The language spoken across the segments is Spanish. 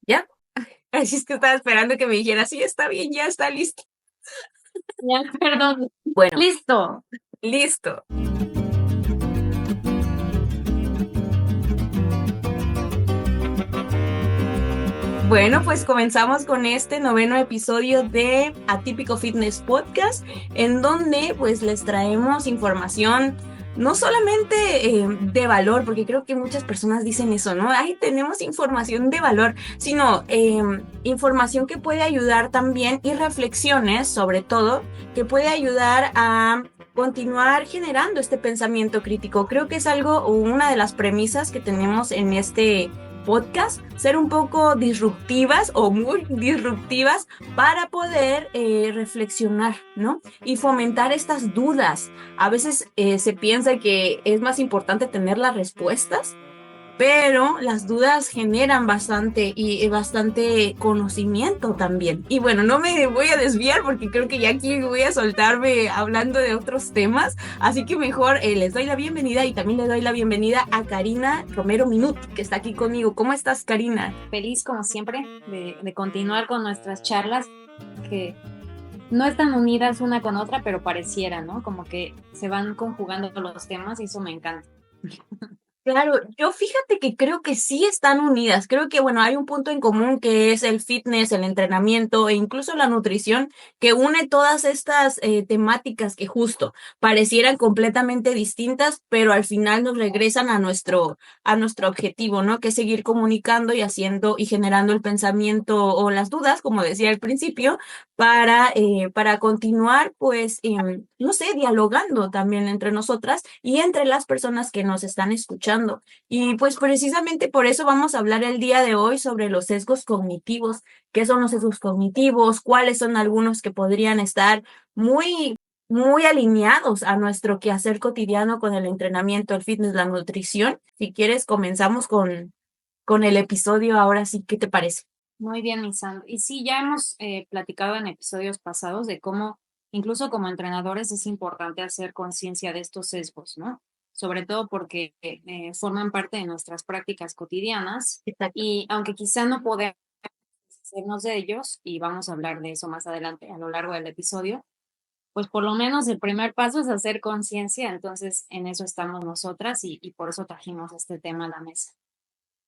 ¿Ya? Así es que estaba esperando que me dijera, sí, está bien, ya está listo. Ya, perdón. Bueno, Listo. listo. Bueno, pues comenzamos con este noveno episodio de Atípico Fitness Podcast, en donde pues les traemos información no solamente de valor, porque creo que muchas personas dicen eso, ¿no? Ahí tenemos información de valor, sino información que puede ayudar también y reflexiones, sobre todo, que puede ayudar a continuar generando este pensamiento crítico. Creo que es algo o una de las premisas que tenemos en este podcast, ser un poco disruptivas o muy disruptivas para poder reflexionar, ¿no? Y fomentar estas dudas. A veces se piensa que es más importante tener las respuestas, pero las dudas generan bastante y bastante conocimiento también. Y bueno, no me voy a desviar porque creo que ya aquí voy a soltarme hablando de otros temas, así que mejor les doy la bienvenida y también le doy la bienvenida a Karina Romero Minut, que está aquí conmigo. ¿Cómo estás, Karina? Feliz como siempre de continuar con nuestras charlas que no están unidas una con otra, pero pareciera, ¿no? Como que se van conjugando los temas y eso me encanta. Claro, yo fíjate que creo que sí están unidas. Creo que, bueno, hay un punto en común que es el fitness, el entrenamiento e incluso la nutrición que une todas estas temáticas que justo parecieran completamente distintas, pero al final nos regresan a nuestro objetivo, ¿no? Que es seguir comunicando y haciendo y generando el pensamiento o las dudas, como decía al principio, para continuar, pues, no sé, dialogando también entre nosotras y entre las personas que nos están escuchando. Y pues precisamente por eso vamos a hablar el día de hoy sobre los sesgos cognitivos. ¿Qué son los sesgos cognitivos? ¿Cuáles son algunos que podrían estar muy alineados a nuestro quehacer cotidiano con el entrenamiento, el fitness, la nutrición? Si quieres, comenzamos con el episodio ahora sí. ¿Qué te parece? Muy bien, mi Sam. Y sí, ya hemos platicado en episodios pasados de cómo, incluso como entrenadores, es importante hacer conciencia de estos sesgos, ¿no? Sobre todo porque forman parte de nuestras prácticas cotidianas Exacto. y aunque quizá no podemos hacernos de ellos, y vamos a hablar de eso más adelante a lo largo del episodio, pues por lo menos el primer paso es hacer conciencia, entonces en eso estamos nosotras y por eso trajimos este tema a la mesa.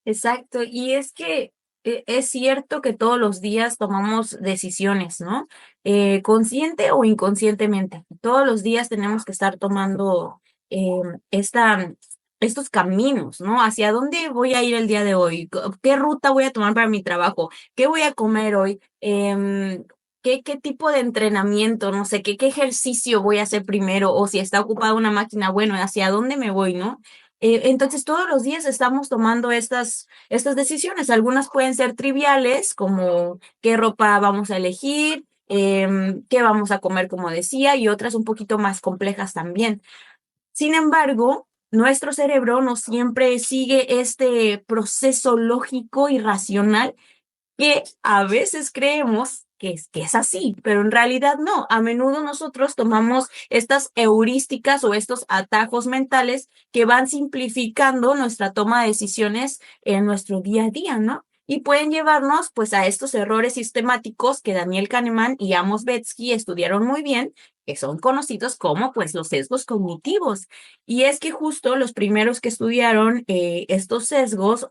Exacto, y es que es cierto que todos los días tomamos decisiones, ¿no? Consciente o inconscientemente. Todos los días tenemos que estar tomando eh, esta, estos caminos, ¿no? ¿Hacia dónde voy a ir el día de hoy? ¿Qué ruta voy a tomar para mi trabajo? ¿Qué voy a comer hoy? ¿Qué tipo de entrenamiento? No sé, ¿qué ejercicio voy a hacer primero? O si está ocupada una máquina, bueno, ¿hacia dónde me voy, no? Entonces, todos los días estamos tomando estas decisiones. Algunas pueden ser triviales, como qué ropa vamos a elegir, qué vamos a comer, como decía, y otras un poquito más complejas también. Sin embargo, nuestro cerebro no siempre sigue este proceso lógico y racional que a veces creemos que es así, pero en realidad no. A menudo nosotros tomamos estas heurísticas o estos atajos mentales que van simplificando nuestra toma de decisiones en nuestro día a día, ¿no? Y pueden llevarnos pues a estos errores sistemáticos que Daniel Kahneman y Amos Tversky estudiaron muy bien, que son conocidos como pues los sesgos cognitivos. Y es que justo los primeros que estudiaron estos sesgos,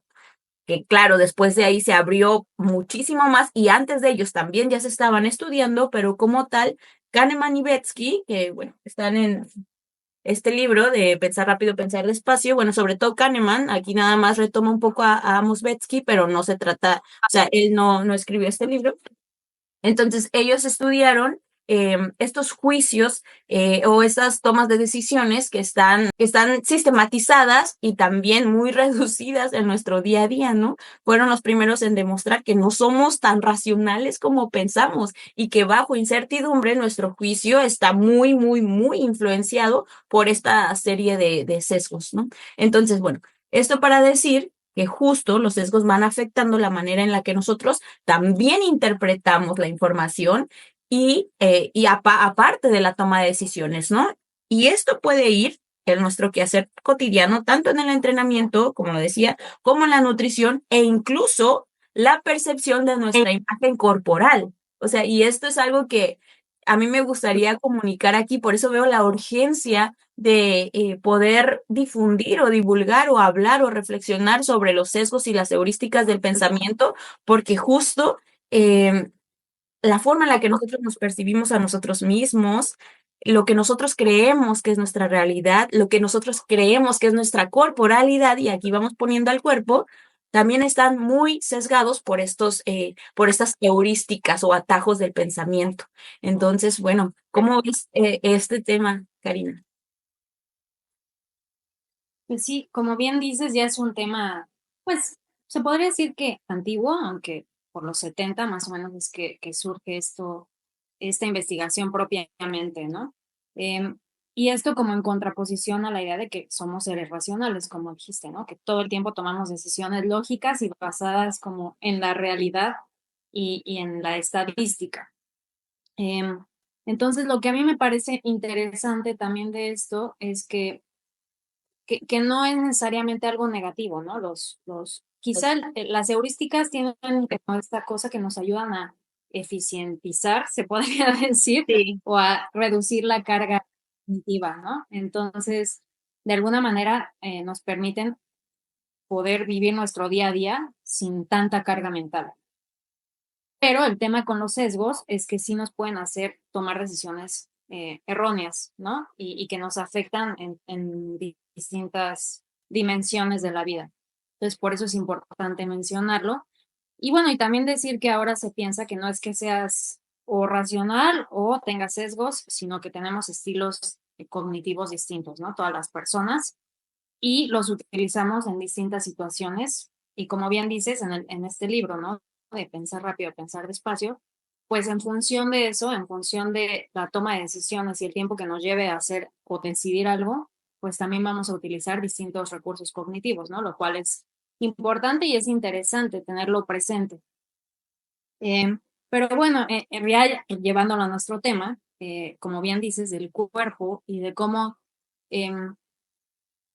que claro, después de ahí se abrió muchísimo más y antes de ellos también ya se estaban estudiando, pero como tal, Kahneman y Betsky, que bueno, están en este libro de Pensar rápido, pensar despacio, bueno, sobre todo Kahneman, aquí nada más retoma un poco a Amos Tversky, pero no se trata, o sea, él no escribió este libro, entonces, ellos estudiaron estos juicios o estas tomas de decisiones que están sistematizadas y también muy reducidas en nuestro día a día, ¿no? Fueron los primeros en demostrar que no somos tan racionales como pensamos y que bajo incertidumbre nuestro juicio está muy influenciado por esta serie de sesgos, ¿no? Entonces, bueno, esto para decir que justo los sesgos van afectando la manera en la que nosotros también interpretamos la información aparte de la toma de decisiones, ¿no? Y esto puede ir en nuestro quehacer cotidiano, tanto en el entrenamiento, como lo decía, como en la nutrición e incluso la percepción de nuestra imagen corporal. O sea, y esto es algo que a mí me gustaría comunicar aquí, por eso veo la urgencia de poder difundir o divulgar o hablar o reflexionar sobre los sesgos y las heurísticas del pensamiento, porque justo la forma en la que nosotros nos percibimos a nosotros mismos, lo que nosotros creemos que es nuestra realidad, lo que nosotros creemos que es nuestra corporalidad, y aquí vamos poniendo al cuerpo, también están muy sesgados por estas heurísticas o atajos del pensamiento. Entonces, bueno, ¿cómo ves este tema, Karina? Pues sí, como bien dices, ya es un tema, pues se podría decir que antiguo, aunque por los 70 más o menos es que surge esta investigación propiamente, ¿no? Em, y esto como en contraposición a la idea de que somos seres racionales, como dijiste, ¿no? Que todo el tiempo tomamos decisiones lógicas y basadas como en la realidad y en la estadística. Em, entonces, lo que a mí me parece interesante también de esto es que no es necesariamente algo negativo, ¿no? Quizá las heurísticas tienen como esta cosa que nos ayudan a eficientizar, se podría decir, Sí. o a reducir la carga cognitiva, ¿no? Entonces, de alguna manera nos permiten poder vivir nuestro día a día sin tanta carga mental. Pero el tema con los sesgos es que sí nos pueden hacer tomar decisiones erróneas, ¿no? Y que nos afectan en distintas dimensiones de la vida. Entonces, por eso es importante mencionarlo. Y bueno, y también decir que ahora se piensa que no es que seas o racional o tengas sesgos, sino que tenemos estilos cognitivos distintos, ¿no? Todas las personas y los utilizamos en distintas situaciones. Y como bien dices en este libro, ¿no? De pensar rápido, pensar despacio, pues en función de eso, en función de la toma de decisiones y el tiempo que nos lleve a hacer o decidir algo, pues también vamos a utilizar distintos recursos cognitivos, ¿no? Lo cual es importante y es interesante tenerlo presente. Pero bueno, en realidad, llevándolo a nuestro tema, como bien dices, del cuerpo y de cómo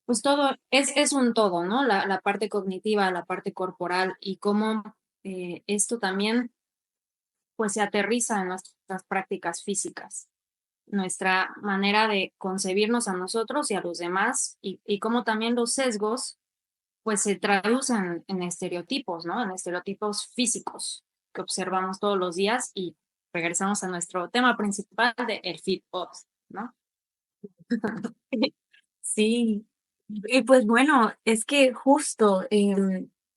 pues todo es un todo, ¿no? La parte cognitiva, la parte corporal y cómo esto también pues se aterriza en nuestras prácticas físicas, nuestra manera de concebirnos a nosotros y a los demás y cómo también los sesgos pues se traducen en estereotipos, ¿no? En estereotipos físicos que observamos todos los días y regresamos a nuestro tema principal de el fit body, ¿no? Sí, y pues bueno, es que justo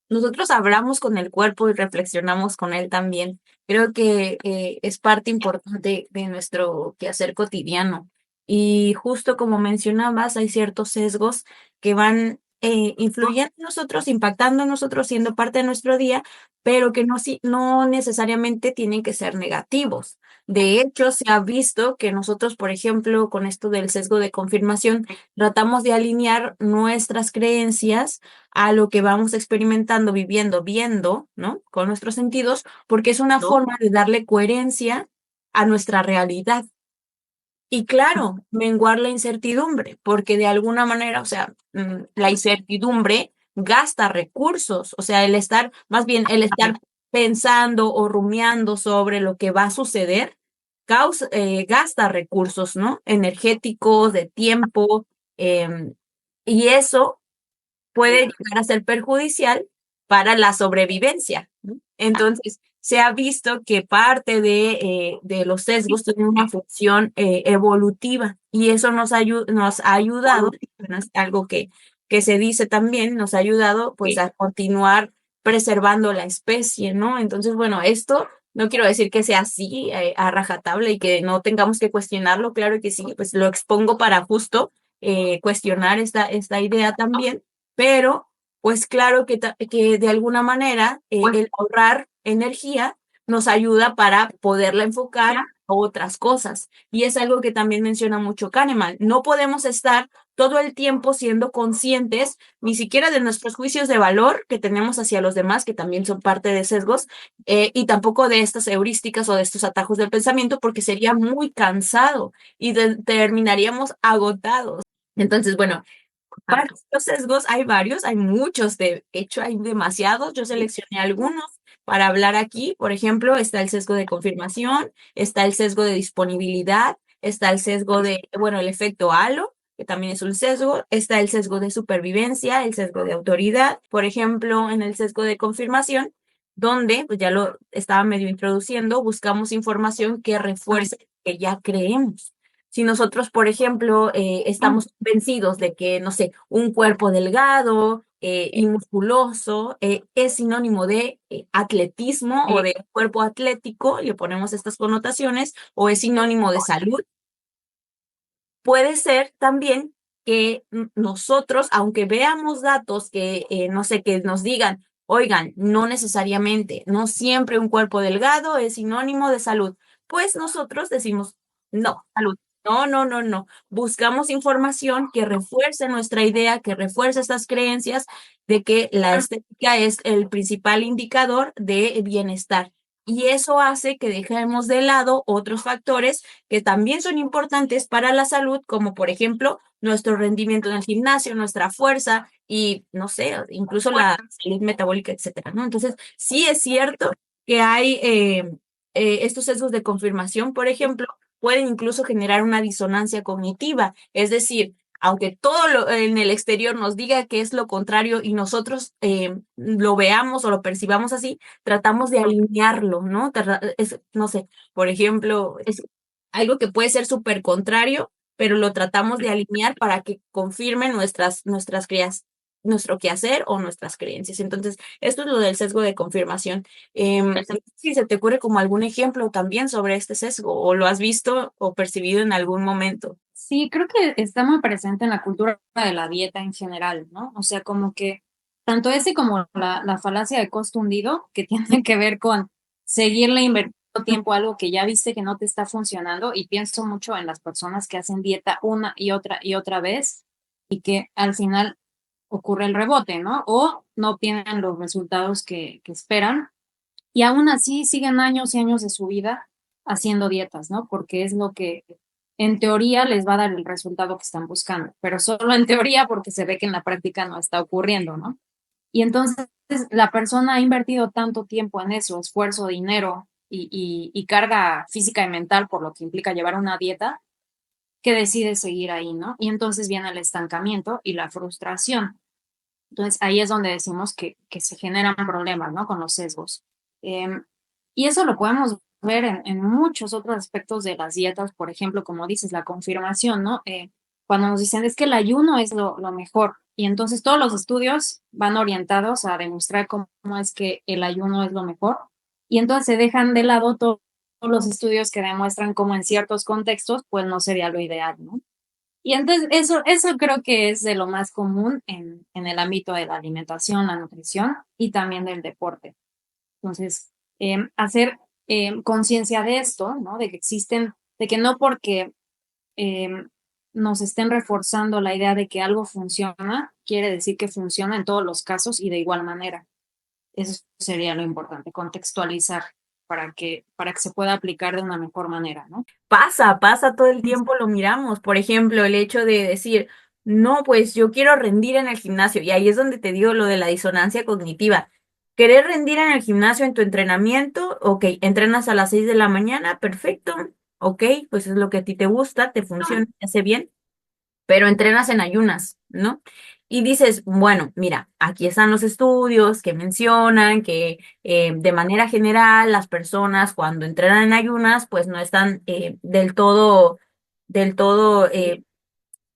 nosotros hablamos con el cuerpo y reflexionamos con él también. Creo que es parte importante de nuestro quehacer cotidiano. Y justo como mencionabas, hay ciertos sesgos que van influyendo en nosotros, impactando en nosotros, siendo parte de nuestro día, pero que no, no necesariamente tienen que ser negativos. De hecho, se ha visto que nosotros, por ejemplo, con esto del sesgo de confirmación, tratamos de alinear nuestras creencias a lo que vamos experimentando, viviendo, viendo, ¿no? Con nuestros sentidos, porque es una forma de darle coherencia a nuestra realidad. Y claro, menguar la incertidumbre, porque de alguna manera, o sea, la incertidumbre gasta recursos, o sea, más bien el estar pensando o rumiando sobre lo que va a suceder, gasta recursos, ¿no? Energéticos, de tiempo, em, y eso puede llegar a ser perjudicial para la sobrevivencia, ¿no? Entonces, se ha visto que parte de los sesgos tienen una función evolutiva y eso nos ha ayudado, bueno, es algo que se dice también, nos ha ayudado pues a continuar preservando la especie, ¿no? Entonces, bueno, esto no quiero decir que sea así a rajatabla y que no tengamos que cuestionarlo, claro que sí, pues lo expongo para justo cuestionar esta idea también, pero pues claro que de alguna manera el ahorrar energía nos ayuda para poderla enfocar a otras cosas. Y es algo que también menciona mucho Kahneman. No podemos estar todo el tiempo siendo conscientes ni siquiera de nuestros juicios de valor que tenemos hacia los demás, que también son parte de sesgos, y tampoco de estas heurísticas o de estos atajos del pensamiento, porque sería muy cansado y terminaríamos agotados. Entonces, bueno, para los sesgos hay varios, hay muchos, de hecho hay demasiados, yo seleccioné algunos para hablar aquí. Por ejemplo, está el sesgo de confirmación, está el sesgo de disponibilidad, está el sesgo de, bueno, el efecto halo, que también es un sesgo, está el sesgo de supervivencia, el sesgo de autoridad. Por ejemplo, en el sesgo de confirmación, donde, pues ya lo estaba medio introduciendo, buscamos información que refuerce que ya creemos. Si nosotros, por ejemplo, estamos convencidos de que, no sé, un cuerpo delgado y musculoso es sinónimo de atletismo o de cuerpo atlético, le ponemos estas connotaciones, o es sinónimo de salud, puede ser también que nosotros, aunque veamos datos que, no sé, que nos digan, oigan, no necesariamente, no siempre un cuerpo delgado es sinónimo de salud, pues nosotros decimos, no, salud. No, no, no, no. Buscamos información que refuerce nuestra idea, que refuerce estas creencias de que la estética es el principal indicador de bienestar. Y eso hace que dejemos de lado otros factores que también son importantes para la salud, como por ejemplo nuestro rendimiento en el gimnasio, nuestra fuerza y no sé, incluso la salud metabólica, etcétera, ¿no? Entonces, sí es cierto que hay estos sesgos de confirmación, por ejemplo, pueden incluso generar una disonancia cognitiva, es decir, aunque todo en el exterior nos diga que es lo contrario y nosotros lo veamos o lo percibamos así, tratamos de alinearlo, ¿no? No sé, por ejemplo, es algo que puede ser súper contrario, pero lo tratamos de alinear para que confirme nuestro quehacer o nuestras creencias. Entonces, esto es lo del sesgo de confirmación. No sé si se te ocurre como algún ejemplo también sobre este sesgo, o lo has visto o percibido en algún momento. Sí, creo que está muy presente en la cultura de la dieta en general, ¿no? O sea, como que tanto ese como la falacia de costo hundido, que tiene que ver con seguirle invirtiendo tiempo a algo que ya viste que no te está funcionando, y pienso mucho en las personas que hacen dieta una y otra vez y que al final ocurre el rebote, ¿no? O no obtienen los resultados que esperan y aún así siguen años y años de su vida haciendo dietas, ¿no? Porque es lo que en teoría les va a dar el resultado que están buscando, pero solo en teoría porque se ve que en la práctica no está ocurriendo, ¿no? Y entonces la persona ha invertido tanto tiempo en eso, esfuerzo, dinero y carga física y mental por lo que implica llevar una dieta, que decide seguir ahí, ¿no? Y entonces viene el estancamiento y la frustración. Entonces ahí es donde decimos que se generan problemas, ¿no? Con los sesgos. Eh, y eso lo podemos ver en muchos otros aspectos de las dietas, por ejemplo, como dices, la confirmación, ¿no? Cuando nos dicen es que el ayuno es lo mejor. Y entonces todos los estudios van orientados a demostrar cómo es que el ayuno es lo mejor. Y entonces se dejan de lado todos los estudios que demuestran cómo en ciertos contextos, pues no sería lo ideal, ¿no? Y entonces eso creo que es de lo más común en el ámbito de la alimentación, la nutrición y también del deporte. Entonces, hacer conciencia de esto, ¿no? De que existen, de que no porque eh, nos estén reforzando la idea de que algo funciona, quiere decir que funciona en todos los casos y de igual manera. Eso sería lo importante, contextualizar para que se pueda aplicar de una mejor manera, ¿no? Pasa todo el tiempo, lo miramos. Por ejemplo, el hecho de decir, no, pues yo quiero rendir en el gimnasio. Y ahí es donde te digo lo de la disonancia cognitiva. Querer rendir en el gimnasio en tu entrenamiento, ok, entrenas a las 6 de la mañana, perfecto, ok, pues es lo que a ti te gusta, te funciona, te hace bien, pero entrenas en ayunas, ¿no? Y dices, bueno, mira, aquí están los estudios que mencionan que de manera general las personas cuando entrenan en ayunas, pues no están del todo,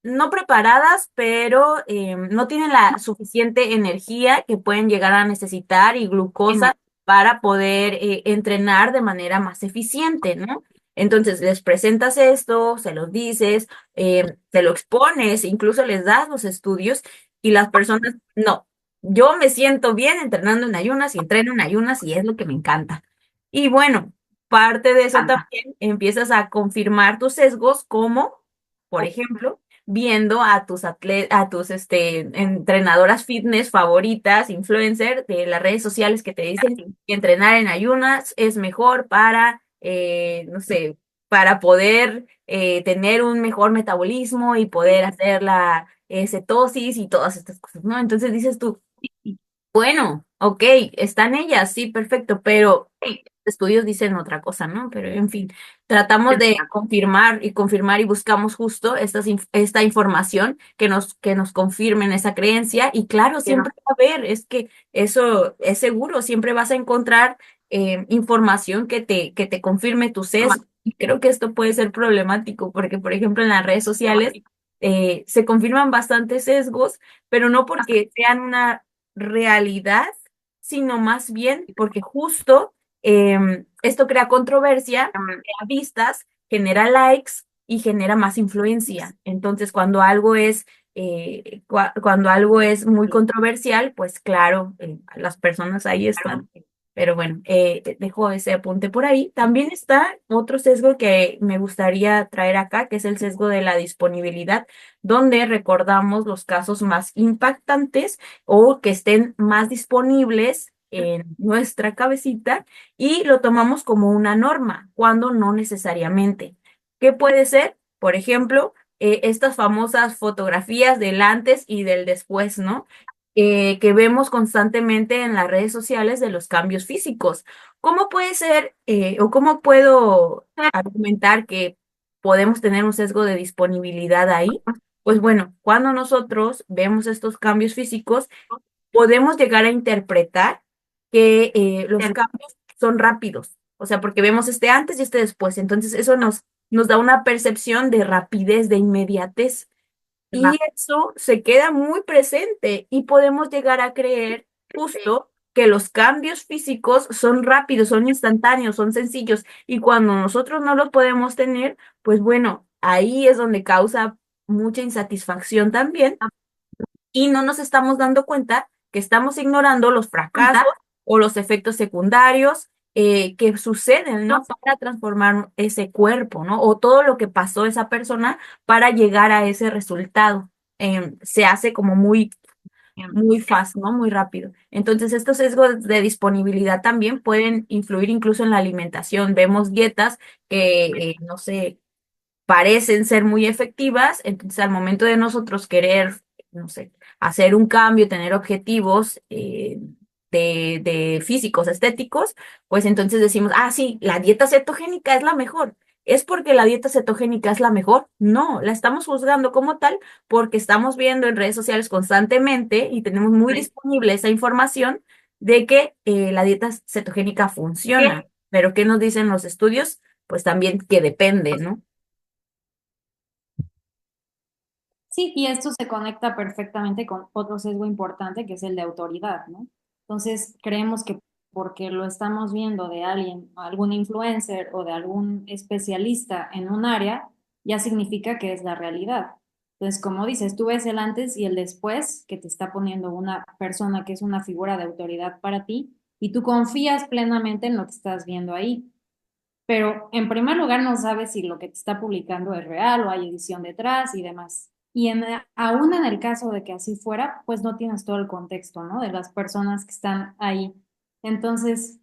no preparadas, pero no tienen la suficiente energía que pueden llegar a necesitar y glucosa para poder entrenar de manera más eficiente, ¿no? Entonces les presentas esto, se los dices, se lo expones, incluso les das los estudios y las personas, no, yo me siento bien entrenando en ayunas y entreno en ayunas y es lo que me encanta. Y bueno, parte de eso también empiezas a confirmar tus sesgos como, por ejemplo, viendo a tus entrenadoras fitness favoritas, influencer de las redes sociales que te dicen que entrenar en ayunas es mejor para, no sé, para poder tener un mejor metabolismo y poder hacer la cetosis y todas estas cosas, ¿no? Entonces dices tú, bueno, Ok, están ellas, sí, perfecto, pero estudios dicen otra cosa, ¿no? Pero en fin, tratamos de confirmar y buscamos justo esta información que nos confirmen esa creencia y claro, siempre va a haber, es que eso es seguro, siempre vas a encontrar información que te confirme tu sesgo. Y creo que esto puede ser problemático porque, por ejemplo, en las redes sociales se confirman bastantes sesgos, pero no porque sean una realidad sino más bien porque justo esto crea controversia, crea vistas, genera likes y genera más influencia. Entonces, cuando algo es muy controversial, pues claro, las personas ahí están. Pero bueno, dejo ese apunte por ahí. También está otro sesgo que me gustaría traer acá, que es el sesgo de la disponibilidad, donde recordamos los casos más impactantes o que estén más disponibles en nuestra cabecita y lo tomamos como una norma, cuando no necesariamente. ¿Qué puede ser? Por ejemplo, estas famosas fotografías del antes y del después, ¿no? Que vemos constantemente en las redes sociales de los cambios físicos. ¿Cómo puede ser o cómo puedo argumentar que podemos tener un sesgo de disponibilidad ahí? Pues bueno, cuando nosotros vemos estos cambios físicos, podemos llegar a interpretar que los cambios son rápidos, o sea, porque vemos este antes y este después, entonces eso nos da una percepción de rapidez, de inmediatez, y eso se queda muy presente y podemos llegar a creer justo que los cambios físicos son rápidos, son instantáneos, son sencillos, y cuando nosotros no los podemos tener, pues bueno, ahí es donde causa mucha insatisfacción también y no nos estamos dando cuenta que estamos ignorando los fracasos o los efectos secundarios que suceden, ¿no? Para transformar ese cuerpo, ¿no? O todo lo que pasó esa persona para llegar a ese resultado. Se hace como muy fácil, ¿no? Muy rápido. Entonces, estos sesgos de disponibilidad también pueden influir incluso en la alimentación. Vemos dietas que, no sé, parecen ser muy efectivas, entonces al momento de nosotros querer, no sé, hacer un cambio, tener objetivos de físicos, estéticos, pues entonces decimos, ah, sí, la dieta cetogénica es la mejor. ¿Es porque la dieta cetogénica es la mejor? No, la estamos juzgando como tal porque estamos viendo en redes sociales constantemente y tenemos muy disponible esa información de que la dieta cetogénica funciona. Pero ¿qué nos dicen los estudios? Pues también que depende, ¿no? Sí, y esto se conecta perfectamente con otro sesgo importante que es el de autoridad, ¿no? Entonces, creemos que porque lo estamos viendo de alguien, algún influencer o de algún especialista en un área, ya significa que es la realidad. Entonces, como dices, tú ves el antes y el después que te está poniendo una persona que es una figura de autoridad para ti y tú confías plenamente en lo que estás viendo ahí. Pero en primer lugar no sabes si lo que te está publicando es real o hay edición detrás y demás. Y aún en el caso de que así fuera, pues no tienes todo el contexto, ¿no? De las personas que están ahí. Entonces,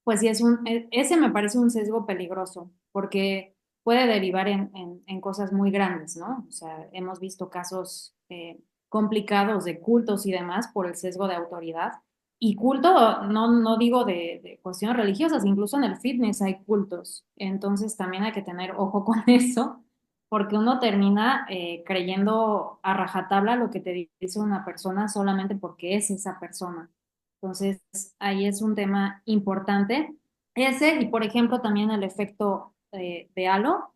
pues sí, ese me parece un sesgo peligroso, porque puede derivar en cosas muy grandes, ¿no? O sea, hemos visto casos complicados de cultos y demás por el sesgo de autoridad. Y culto, no digo de cuestiones religiosas, incluso en el fitness hay cultos. Entonces también hay que tener ojo con eso, porque uno termina creyendo a rajatabla lo que te dice una persona solamente porque es esa persona. Entonces, ahí es un tema importante. Ese, y por ejemplo, también el efecto de halo,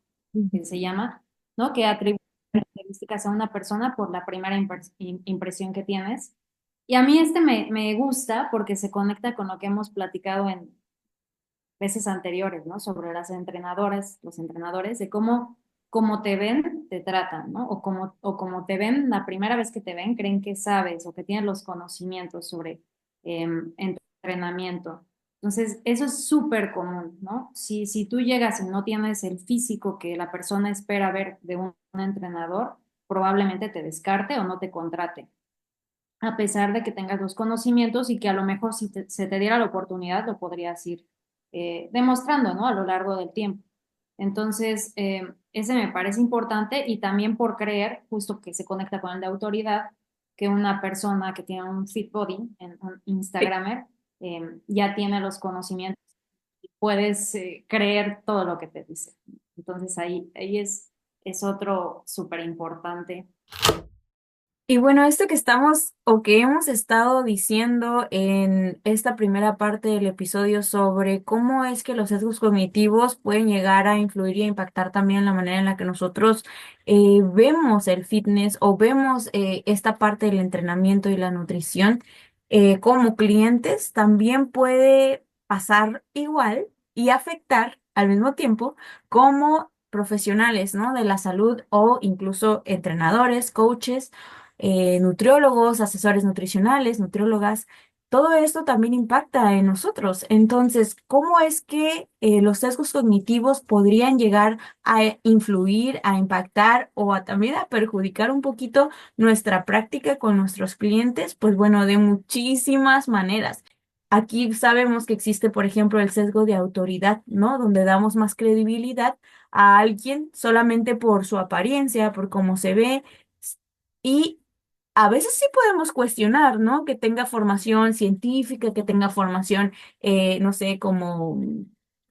que se llama, ¿no? Que atribuye características a una persona por la primera impresión que tienes. Y a mí este me gusta porque se conecta con lo que hemos platicado en veces anteriores, ¿no? Sobre las entrenadoras, los entrenadores, de cómo te ven, te tratan, ¿no? O como te ven, la primera vez que te ven, creen que sabes o que tienes los conocimientos sobre entrenamiento. Entonces, eso es súper común, ¿no? Si tú llegas y no tienes el físico que la persona espera ver de un entrenador, probablemente te descarte o no te contrate, a pesar de que tengas los conocimientos y que a lo mejor si se te diera la oportunidad lo podrías ir demostrando, ¿no? A lo largo del tiempo. Entonces, ese me parece importante y también por creer, justo que se conecta con el de autoridad, que una persona que tiene un fit body, un Instagramer, ya tiene los conocimientos y puedes creer todo lo que te dice. Entonces ahí es otro súper importante. Y bueno, esto que estamos o que hemos estado diciendo en esta primera parte del episodio sobre cómo es que los sesgos cognitivos pueden llegar a influir y a impactar también la manera en la que nosotros vemos el fitness o vemos esta parte del entrenamiento y la nutrición como clientes, también puede pasar igual y afectar al mismo tiempo como profesionales, ¿no? De la salud o incluso entrenadores, coaches, nutriólogos, asesores nutricionales, nutriólogas. Todo esto también impacta en nosotros. Entonces, ¿cómo es que los sesgos cognitivos podrían llegar a influir, a impactar o a también a perjudicar un poquito nuestra práctica con nuestros clientes? Pues bueno, de muchísimas maneras. Aquí sabemos que existe, por ejemplo, el sesgo de autoridad, ¿no? Donde damos más credibilidad a alguien solamente por su apariencia, por cómo se ve. Y a veces sí podemos cuestionar, ¿no? Que tenga formación científica, que tenga formación, no sé, como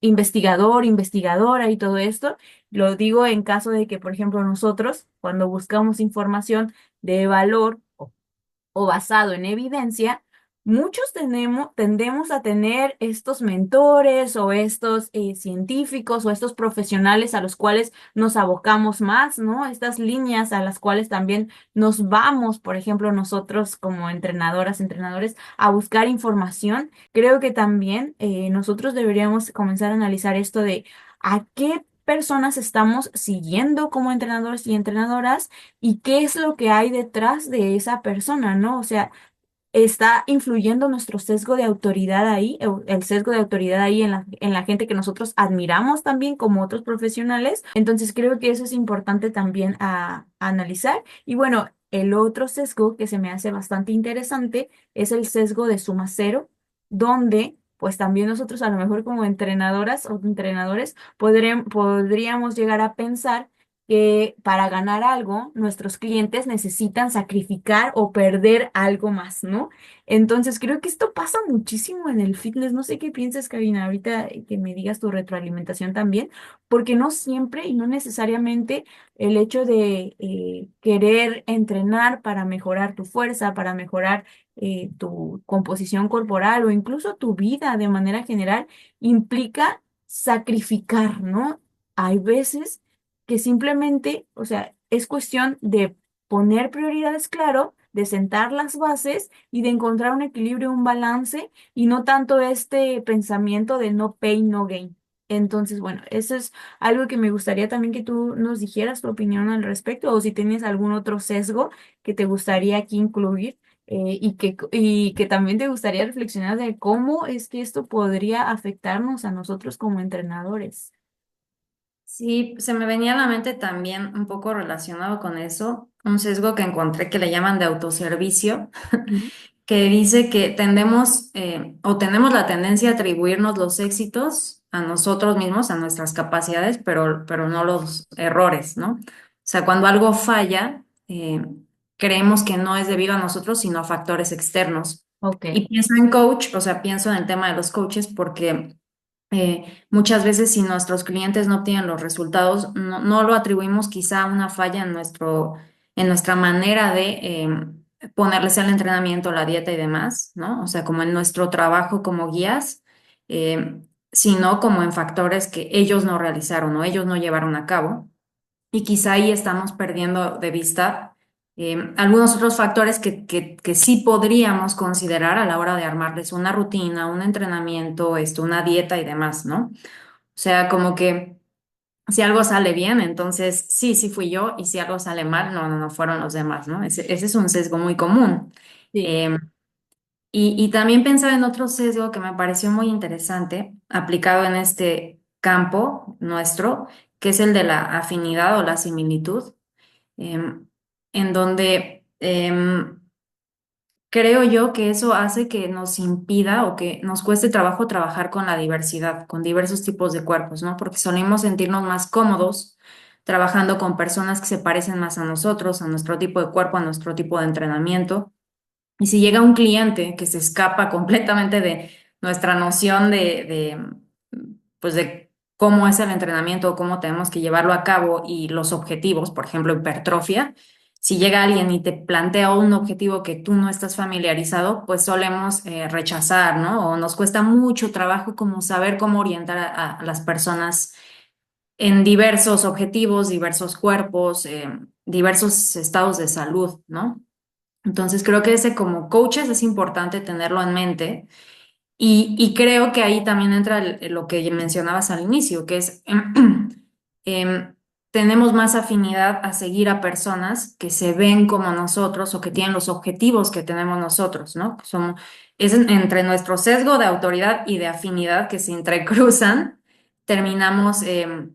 investigador, investigadora y todo esto. Lo digo en caso de que, por ejemplo, nosotros, cuando buscamos información de valor o basado en evidencia, muchos tendemos a tener estos mentores o estos científicos o estos profesionales a los cuales nos abocamos más, ¿no? Estas líneas a las cuales también nos vamos, por ejemplo, nosotros como entrenadoras, entrenadores, a buscar información. Creo que también nosotros deberíamos comenzar a analizar esto de a qué personas estamos siguiendo como entrenadores y entrenadoras y qué es lo que hay detrás de esa persona, ¿no? O sea, está influyendo nuestro sesgo de autoridad ahí, el sesgo de autoridad ahí en la gente que nosotros admiramos también como otros profesionales. Entonces creo que eso es importante también a analizar. Y bueno, el otro sesgo que se me hace bastante interesante es el sesgo de suma cero, donde pues también nosotros a lo mejor como entrenadoras o entrenadores podríamos llegar a pensar que para ganar algo, nuestros clientes necesitan sacrificar o perder algo más, ¿no? Entonces, creo que esto pasa muchísimo en el fitness. No sé qué piensas, Karina, ahorita que me digas tu retroalimentación también, porque no siempre y no necesariamente el hecho de querer entrenar para mejorar tu fuerza, para mejorar tu composición corporal o incluso tu vida de manera general, implica sacrificar, ¿no? Hay veces que simplemente, o sea, es cuestión de poner prioridades claro, de sentar las bases y de encontrar un equilibrio, un balance y no tanto este pensamiento de no pain, no gain. Entonces, bueno, eso es algo que me gustaría también que tú nos dijeras tu opinión al respecto o si tienes algún otro sesgo que te gustaría aquí incluir y que también te gustaría reflexionar de cómo es que esto podría afectarnos a nosotros como entrenadores. Sí, se me venía a la mente también un poco relacionado con eso, un sesgo que encontré que le llaman de autoservicio, Ujú. que dice que tendemos o tenemos la tendencia a atribuirnos los éxitos a nosotros mismos, a nuestras capacidades, pero no los errores, ¿no? O sea, cuando algo falla, creemos que no es debido a nosotros, sino a factores externos. Ok, Y pienso en coach, o sea, pienso en el tema de los coaches porque muchas veces si nuestros clientes no obtienen los resultados, no lo atribuimos quizá a una falla en en nuestra manera de ponerles el entrenamiento, la dieta y demás, ¿no? O sea, como en nuestro trabajo como guías, eh, sino como en factores que ellos no realizaron o ellos no llevaron a cabo. Y quizá ahí estamos perdiendo de vista algunos otros factores que sí podríamos considerar a la hora de armarles una rutina, un entrenamiento, una dieta y demás, ¿no? O sea, como que si algo sale bien, entonces sí fui yo, y si algo sale mal, no fueron los demás, ¿no? Ese es un sesgo muy común. sí. Eh, y también pensaba en otro sesgo que me pareció muy interesante, aplicado en este campo nuestro, que es el de la afinidad o la similitud, em, en donde creo yo que eso hace que nos impida o que nos cueste trabajo trabajar con la diversidad, con diversos tipos de cuerpos, ¿no? Porque solemos sentirnos más cómodos trabajando con personas que se parecen más a nosotros, a nuestro tipo de cuerpo, a nuestro tipo de entrenamiento. Y si llega un cliente que se escapa completamente de nuestra noción pues de cómo es el entrenamiento, cómo tenemos que llevarlo a cabo y los objetivos, por ejemplo, hipertrofia, si llega alguien y te plantea un objetivo que tú no estás familiarizado, pues solemos rechazar, ¿no? O nos cuesta mucho trabajo como saber cómo orientar a las personas en diversos objetivos, diversos cuerpos, diversos estados de salud, ¿no? Entonces creo que ese como coaches es importante tenerlo en mente y creo que ahí también entra lo que mencionabas al inicio, que es em, tenemos más afinidad a seguir a personas que se ven como nosotros o que tienen los objetivos que tenemos nosotros, ¿no? Es entre nuestro sesgo de autoridad y de afinidad que se entrecruzan, terminamos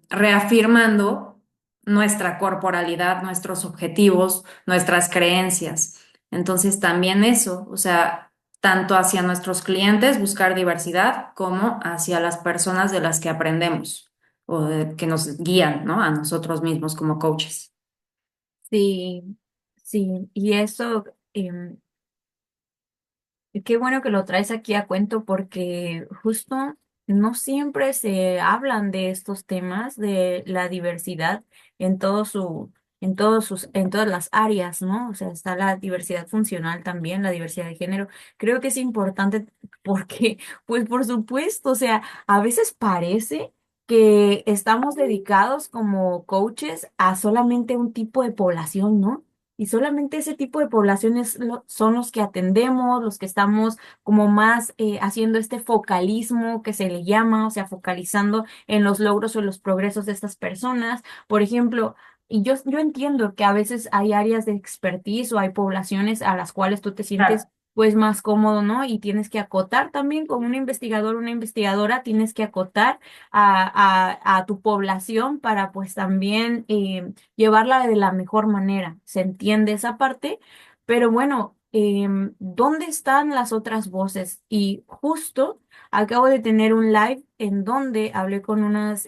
reafirmando nuestra corporalidad, nuestros objetivos, nuestras creencias. Entonces también eso, o sea, tanto hacia nuestros clientes buscar diversidad como hacia las personas de las que aprendemos que nos guían, ¿no? A nosotros mismos como coaches. Sí, sí, y eso, qué bueno que lo traes aquí a cuento porque justo no siempre se hablan de estos temas de la diversidad en todo en todas las áreas, ¿no? O sea, está la diversidad funcional también, la diversidad de género. Creo que es importante porque, pues por supuesto, o sea, a veces parece que estamos dedicados como coaches a solamente un tipo de población, ¿no? Y solamente ese tipo de poblaciones son los que atendemos, los que estamos como más haciendo este focalismo que se le llama, o sea, focalizando en los logros o los progresos de estas personas. Por ejemplo, y yo entiendo que a veces hay áreas de expertise o hay poblaciones a las cuales tú te sientes Claro. pues más cómodo, ¿no? Y tienes que acotar también como un investigador, una investigadora, tienes que acotar a tu población para pues también llevarla de la mejor manera. ¿Se entiende esa parte? Pero bueno, ¿dónde están las otras voces? Y justo acabo de tener un live en donde hablé con unas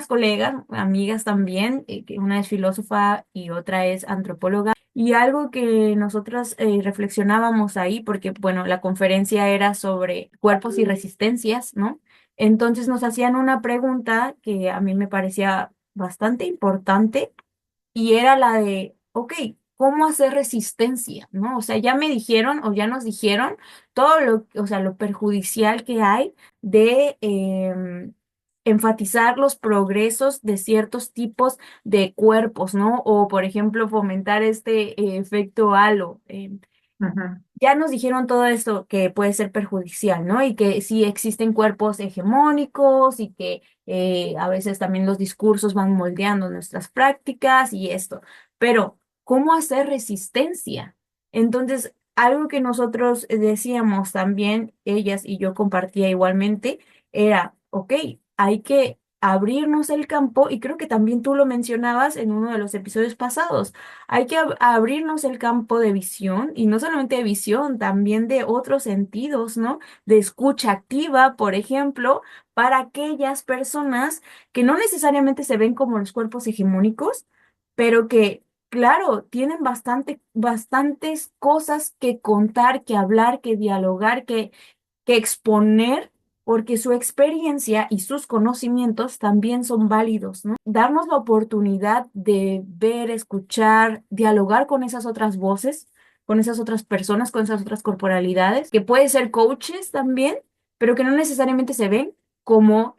colegas, amigas también, que una es filósofa y otra es antropóloga. Y algo que nosotras reflexionábamos ahí, porque bueno, la conferencia era sobre cuerpos y resistencias, ¿no? Entonces nos hacían una pregunta que a mí me parecía bastante importante y era la de, ok, ¿cómo hacer resistencia? ¿No? O sea, ya me dijeron o ya nos dijeron todo o sea, lo perjudicial que hay de enfatizar los progresos de ciertos tipos de cuerpos, ¿no? O, por ejemplo, fomentar este efecto halo. Ujú, Ya nos dijeron todo esto que puede ser perjudicial, ¿no? Y que sí existen cuerpos hegemónicos y que a veces también los discursos van moldeando nuestras prácticas y esto. Pero, ¿cómo hacer resistencia? Entonces, algo que nosotros decíamos también, ellas y yo compartía igualmente, era, ok, hay que abrirnos el campo y creo que también tú lo mencionabas en uno de los episodios pasados. Hay que abrirnos el campo de visión y no solamente de visión, también de otros sentidos, ¿no? De escucha activa, por ejemplo, para aquellas personas que no necesariamente se ven como los cuerpos hegemónicos, pero que, claro, tienen bastantes cosas que contar, que hablar, que dialogar, que exponer, porque su experiencia y sus conocimientos también son válidos, ¿no? Darnos la oportunidad de ver, escuchar, dialogar con esas otras voces, con esas otras personas, con esas otras corporalidades, que puede ser coaches también, pero que no necesariamente se ven como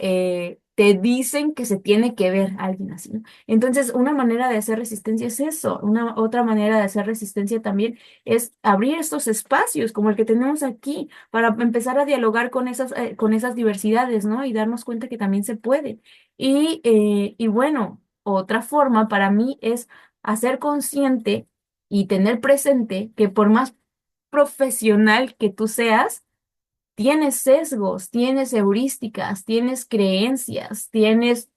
te dicen que se tiene que ver alguien así, ¿no? Entonces, una manera de hacer resistencia es eso, una otra manera de hacer resistencia también es abrir estos espacios como el que tenemos aquí para empezar a dialogar con esas diversidades, ¿no? Y darnos cuenta que también se puede. Y bueno, otra forma para mí es hacer consciente y tener presente que por más profesional que tú seas, tienes sesgos, tienes heurísticas, tienes creencias, tienes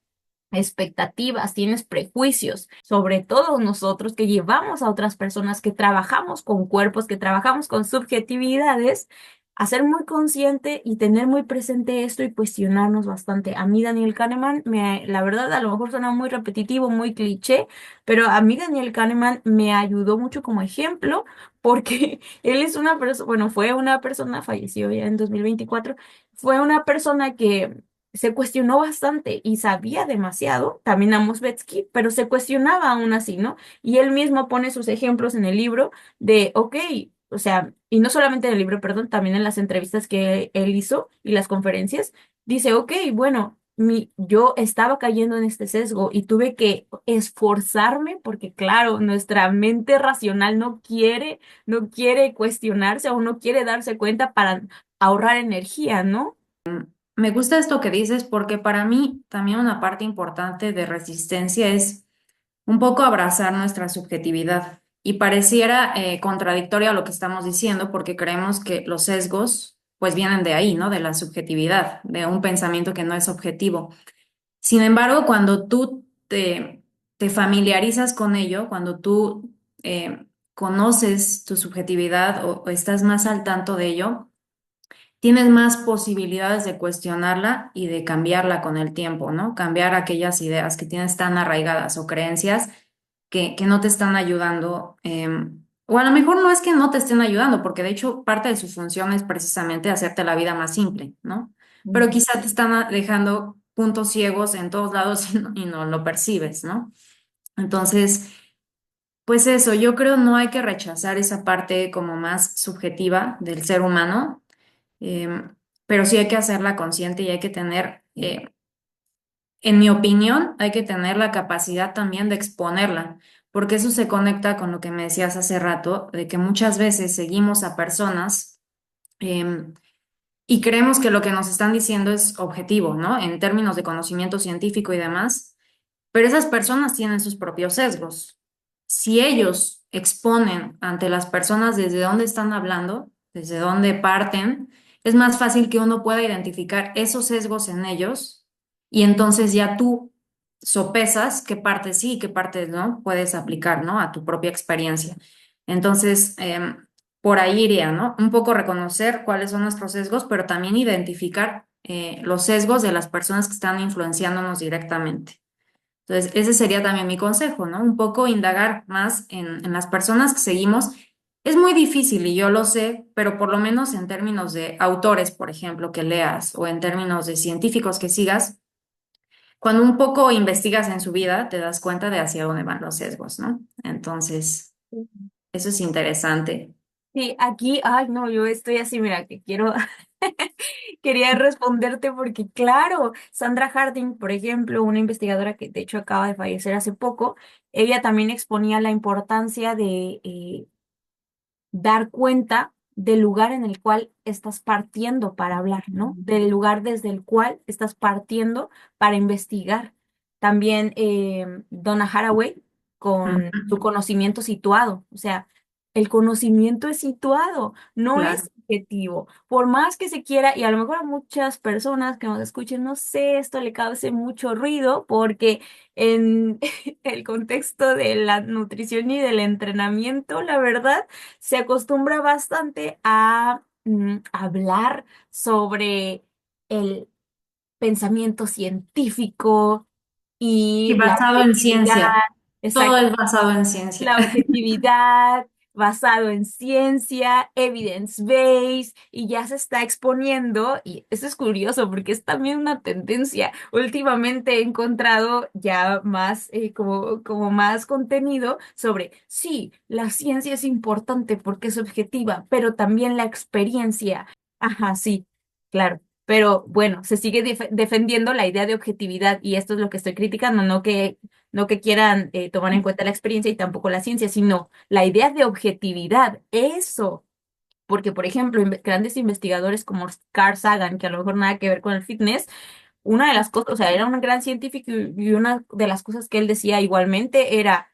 expectativas, tienes prejuicios, sobre todo nosotros que llevamos a otras personas, que trabajamos con cuerpos, que trabajamos con subjetividades a ser muy consciente y tener muy presente esto y cuestionarnos bastante. A mí Daniel Kahneman, la verdad, a lo mejor suena muy repetitivo, muy cliché, pero a mí Daniel Kahneman me ayudó mucho como ejemplo porque él es una persona, bueno, fue una persona, falleció ya en 2024, fue una persona que se cuestionó bastante y sabía demasiado, también Amos Tversky, pero se cuestionaba aún así, ¿no? Y él mismo pone sus ejemplos en el libro de, ok, o sea, y no solamente en el libro, perdón, también en las entrevistas que él hizo y las conferencias, dice, ok, bueno, yo estaba cayendo en este sesgo y tuve que esforzarme porque, claro, nuestra mente racional no quiere cuestionarse o no quiere darse cuenta para ahorrar energía, ¿no? Me gusta esto que dices porque para mí también una parte importante de resistencia es un poco abrazar nuestra subjetividad y pareciera contradictorio a lo que estamos diciendo porque creemos que los sesgos pues vienen de ahí, ¿no? De la subjetividad, de un pensamiento que no es objetivo. Sin embargo, cuando tú te familiarizas con ello, cuando tú conoces tu subjetividad o estás más al tanto de ello, tienes más posibilidades de cuestionarla y de cambiarla con el tiempo, ¿no? Cambiar aquellas ideas que tienes tan arraigadas o creencias que no te están ayudando. O a lo mejor no es que no te estén ayudando, porque de hecho parte de su función es precisamente hacerte la vida más simple, ¿no? Pero Ujú. quizá te están dejando puntos ciegos en todos lados y no lo percibes, ¿no? Entonces, pues eso, yo creo no hay que rechazar esa parte como más subjetiva del ser humano, pero sí hay que hacerla consciente y hay que tener, en mi opinión, hay que tener la capacidad también de exponerla, porque eso se conecta con lo que me decías hace rato, de que muchas veces seguimos a personas em, y creemos que lo que nos están diciendo es objetivo, ¿no? En términos de conocimiento científico y demás, pero esas personas tienen sus propios sesgos. Si ellos exponen ante las personas desde dónde están hablando, desde dónde parten, es más fácil que uno pueda identificar esos sesgos en ellos y entonces ya tú sopesas qué partes sí y qué partes no puedes aplicar, ¿no? A tu propia experiencia. Entonces, por ahí iría, ¿no? Un poco reconocer cuáles son nuestros sesgos, pero también identificar los sesgos de las personas que están influenciándonos directamente. Entonces, ese sería también mi consejo, ¿no? Un poco indagar más en las personas que seguimos. Es muy difícil y yo lo sé, pero por lo menos en términos de autores, por ejemplo, que leas o en términos de científicos que sigas, cuando un poco investigas en su vida, te das cuenta de hacia dónde van los sesgos, ¿no? Entonces, eso es interesante. Sí, aquí, ay, no, yo estoy así, mira, que quiero, quería responderte porque, claro, Sandra Harding, por ejemplo, una investigadora que de hecho acaba de fallecer hace poco, ella también exponía la importancia de dar cuenta del lugar en el cual estás partiendo para hablar, ¿no? Del lugar desde el cual estás partiendo para investigar. También Donna Haraway con su Ujú. conocimiento situado, o sea, el conocimiento es situado, no Claro. es objetivo. Por más que se quiera, y a lo mejor a muchas personas que nos escuchen, no sé, esto le cause mucho ruido porque en el contexto de la nutrición y del entrenamiento, la verdad, se acostumbra bastante a hablar sobre el pensamiento científico Y y la basado en objetividad, ciencia. Todo exacto, es basado en ciencia. la objetividad basado en ciencia, evidence-based, y ya se está exponiendo, y eso es curioso porque es también una tendencia. Últimamente he encontrado ya más, como más contenido sobre, sí, la ciencia es importante porque es objetiva, pero también la experiencia. Ajá, sí, claro. Pero bueno, se sigue defendiendo la idea de objetividad y esto es lo que estoy criticando, no que quieran tomar en cuenta la experiencia y tampoco la ciencia, sino la idea de objetividad, eso. Porque, por ejemplo, grandes investigadores como Carl Sagan, que a lo mejor nada que ver con el fitness, una de las cosas, o sea, era un gran científico y una de las cosas que él decía igualmente era,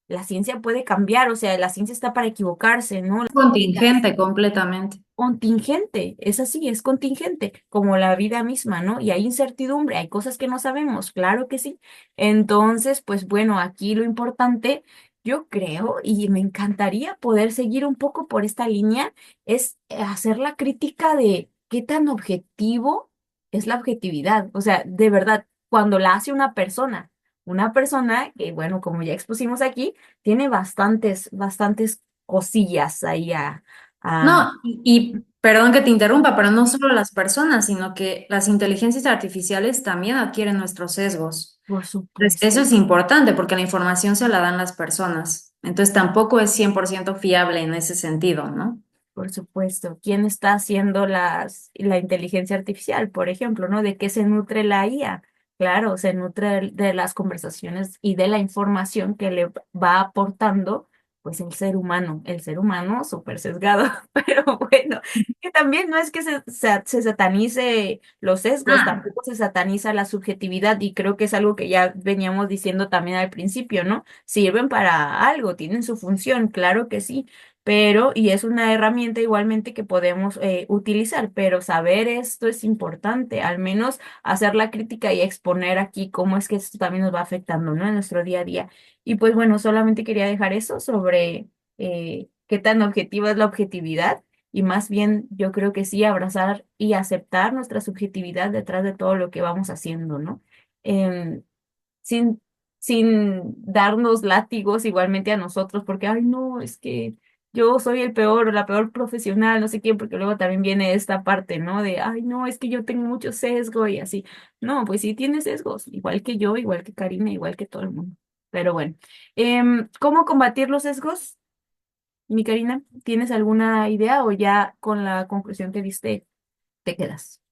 la ciencia puede cambiar, o sea, la ciencia está para equivocarse, ¿no? Contingente completamente. Contingente, es así, es contingente, como la vida misma, ¿no? Y hay incertidumbre, hay cosas que no sabemos, claro que sí. Entonces, pues bueno, aquí lo importante Yo creo, y me encantaría poder seguir un poco por esta línea, es hacer la crítica de qué tan objetivo es la objetividad. O sea, de verdad, cuando la hace una persona que, bueno, como ya expusimos aquí, tiene bastantes cosillas ahí a- No, y perdón que te interrumpa, pero no solo las personas, sino que las inteligencias artificiales también adquieren nuestros sesgos. por Entonces, eso supuesto. es importante porque la información se la dan las personas. Entonces, tampoco es 100% fiable en ese sentido, ¿no? Por supuesto. ¿Quién está haciendo la inteligencia artificial, por ejemplo, ¿no? ¿De qué se nutre la IA? Claro, se nutre de las conversaciones y de la información que le va aportando, pues el ser humano súper sesgado, pero bueno, que también no es que se satanice los sesgos, Ah, tampoco se sataniza la subjetividad y creo que es algo que ya veníamos diciendo también al principio, ¿no? Sirven para algo, tienen su función, claro que sí, pero, y es una herramienta igualmente que podemos utilizar, pero saber esto es importante, al menos hacer la crítica y exponer aquí cómo es que esto también nos va afectando, ¿no? En nuestro día a día. Y pues bueno, solamente quería dejar eso sobre qué tan objetiva es la objetividad y más bien yo creo que sí, abrazar y aceptar nuestra subjetividad detrás de todo lo que vamos haciendo, ¿no? Em, sin, sin darnos látigos igualmente a nosotros, porque, ay, no, es que yo soy el peor o la peor profesional, no sé quién, porque luego también viene esta parte, ¿no? De, ay, no, es que yo tengo mucho sesgo y así. No, pues sí tienes sesgos, igual que yo, igual que Karina, igual que todo el mundo. Pero bueno, ¿cómo combatir los sesgos? Mi Karina, ¿tienes alguna idea o ya con la conclusión que diste te quedas?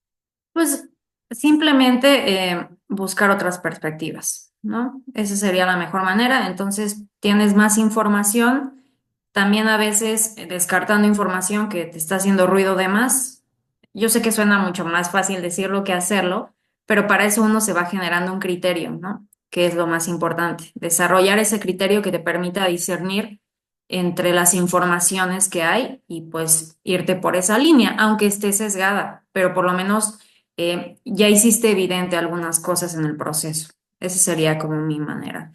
pues simplemente buscar otras perspectivas, ¿no? Esa sería la mejor manera. Entonces, tienes más información, también a veces descartando información que te está haciendo ruido de más. Yo sé que suena mucho más fácil decirlo que hacerlo, pero para eso uno se va generando un criterio, ¿no? Que es lo más importante. Desarrollar ese criterio que te permita discernir entre las informaciones que hay y pues irte por esa línea, aunque esté sesgada, pero por lo menos ya hiciste evidente algunas cosas en el proceso. Esa sería como mi manera.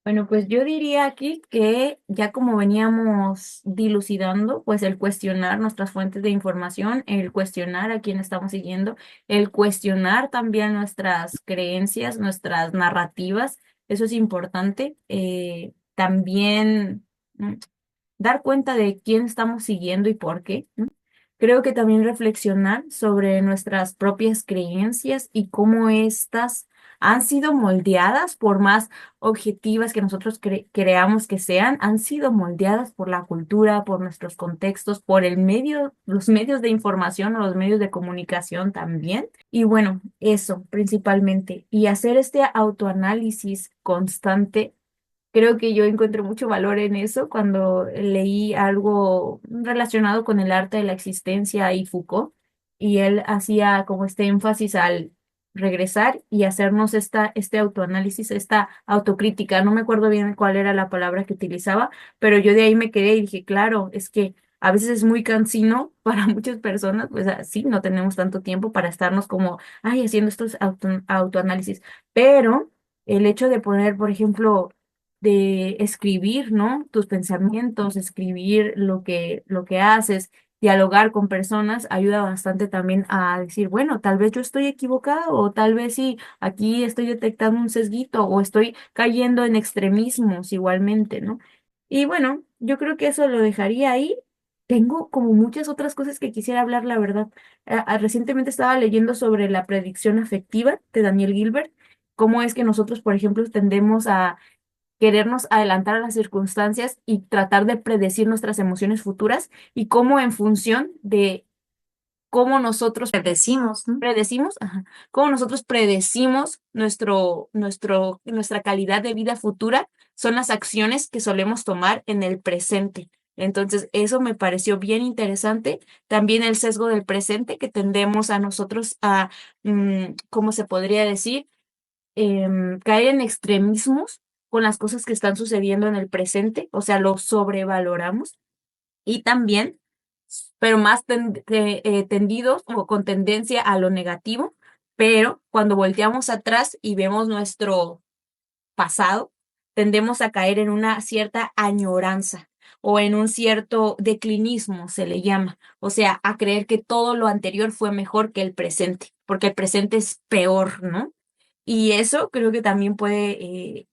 Bueno, pues yo diría aquí que ya como veníamos dilucidando, pues el cuestionar nuestras fuentes de información, el cuestionar a quién estamos siguiendo, el cuestionar también nuestras creencias, nuestras narrativas, eso es importante. También dar cuenta de quién estamos siguiendo y por qué, ¿no? Creo que también reflexionar sobre nuestras propias creencias y cómo éstas han sido moldeadas, por más objetivas que nosotros creamos que sean, han sido moldeadas por la cultura, por nuestros contextos, por el medio, los medios de información o los medios de comunicación también. Y bueno, eso principalmente. Y hacer este autoanálisis constante. Creo que yo encuentro mucho valor en eso cuando leí algo relacionado con el arte de la existencia y Foucault, y él hacía como este énfasis al regresar y hacernos este autoanálisis, esta autocrítica. No me acuerdo bien cuál era la palabra que utilizaba, pero yo de ahí me quedé y dije, claro, es que a veces es muy cansino para muchas personas, pues así no tenemos tanto tiempo para estarnos como, ay, haciendo estos autoanálisis, pero el hecho de poner, por ejemplo, de escribir, ¿no? Tus pensamientos, escribir lo que haces, dialogar con personas, ayuda bastante también a decir, bueno, tal vez yo estoy equivocado o tal vez sí, aquí estoy detectando un sesguito o estoy cayendo en extremismos igualmente, ¿no? Y bueno, yo creo que eso lo dejaría ahí. Tengo como muchas otras cosas que quisiera hablar, la verdad. Recientemente estaba leyendo sobre la predicción afectiva de Daniel Gilbert, cómo es que nosotros, por ejemplo, tendemos a querernos adelantar a las circunstancias y tratar de predecir nuestras emociones futuras y cómo en función de cómo nosotros Te decimos, ¿no? predecimos, ajá, cómo nosotros predecimos nuestra calidad de vida futura, son las acciones que solemos tomar en el presente. Entonces, eso me pareció bien interesante. También el sesgo del presente que tendemos a nosotros a, ¿cómo se podría decir? Caer en extremismos con las cosas que están sucediendo en el presente, o sea, lo sobrevaloramos y también, pero más tendidos o con tendencia a lo negativo, pero cuando volteamos atrás y vemos nuestro pasado, tendemos a caer en una cierta añoranza o en un cierto declinismo, se le llama. O sea, a creer que todo lo anterior fue mejor que el presente, porque el presente es peor, ¿no? Y eso creo que también puede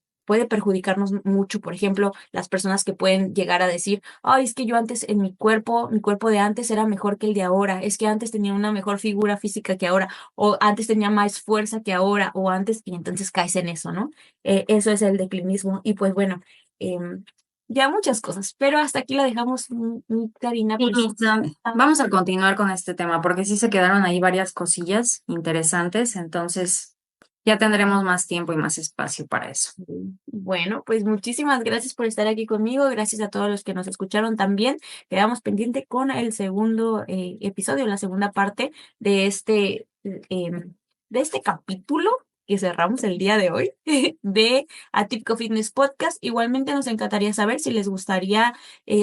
perjudicarnos mucho. Por ejemplo, las personas que pueden llegar a decir, ay, es que yo antes en mi cuerpo de antes era mejor que el de ahora, es que antes tenía una mejor figura física que ahora, o antes tenía más fuerza que ahora, o antes, y entonces caes en eso, ¿no? Eso es el declinismo. Y pues bueno, em, ya muchas cosas, pero hasta aquí la dejamos, Karina. Sí, Pues, vamos a continuar con este tema porque sí se quedaron ahí varias cosillas interesantes, entonces ya tendremos más tiempo y más espacio para eso. bueno, pues muchísimas gracias por estar aquí conmigo. Gracias a todos los que nos escucharon también. Quedamos pendiente con el segundo episodio, la segunda parte de este capítulo que cerramos el día de hoy de Atípico Fitness Podcast. Igualmente nos encantaría saber si les gustaría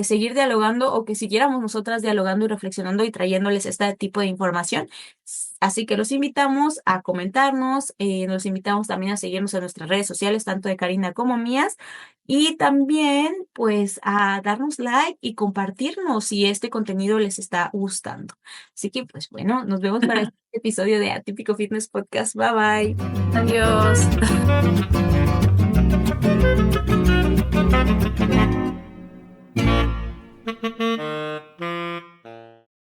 seguir dialogando o que siguiéramos nosotras dialogando y reflexionando y trayéndoles este tipo de información. Así que los invitamos a comentarnos, los invitamos también a seguirnos en nuestras redes sociales, tanto de Karina como mías, y también pues a darnos like y compartirnos si este contenido les está gustando. Así que pues bueno, nos vemos para este episodio de Atípico Fitness Podcast. Bye bye. Adiós.